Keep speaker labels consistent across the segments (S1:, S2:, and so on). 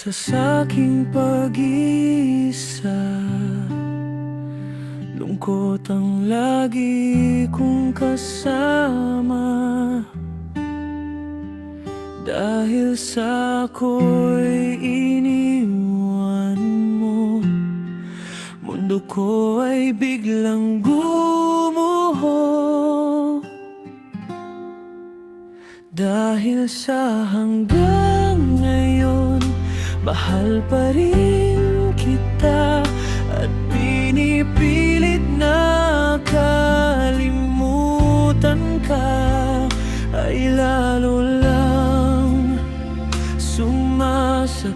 S1: Sa saking pag-iisa, lungkot ang lagi kong kasama. Dahil sa ako'y iniwan mo, mundo ko ay biglang gumuho. Dahil sa hanggang ngayon, mahal pa rin kita at pinipilit na kalimutan ka, ay lalo lang sumasakit.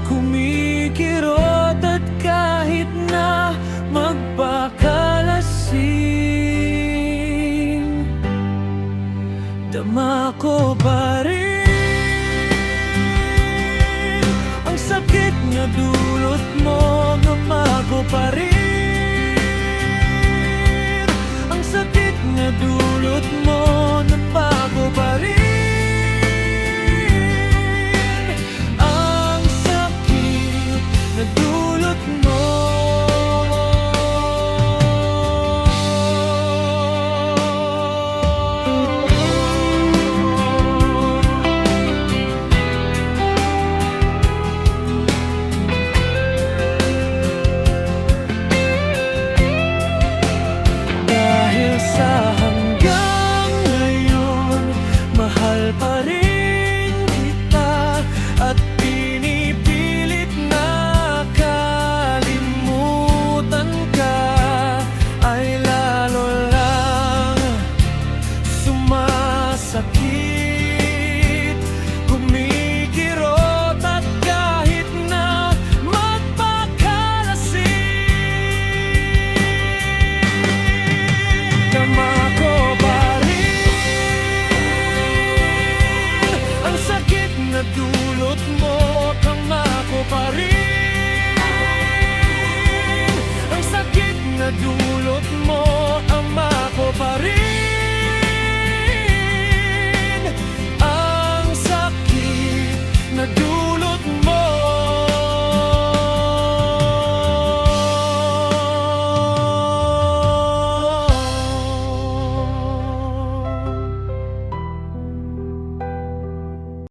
S1: Kumikirot at kahit na magpakalasing, dama ko pa rin ang sakit na dulot mo. Dama ko pa rin ang sakit na dulot mo. Dama ko pa rin ang sakit na dulot mo. Sakit, kumikirot at kahit na magpakalasing, dama ko pa rin ang sakit na dulot mo. Dama ko pa rin ang sakit na dulot mo.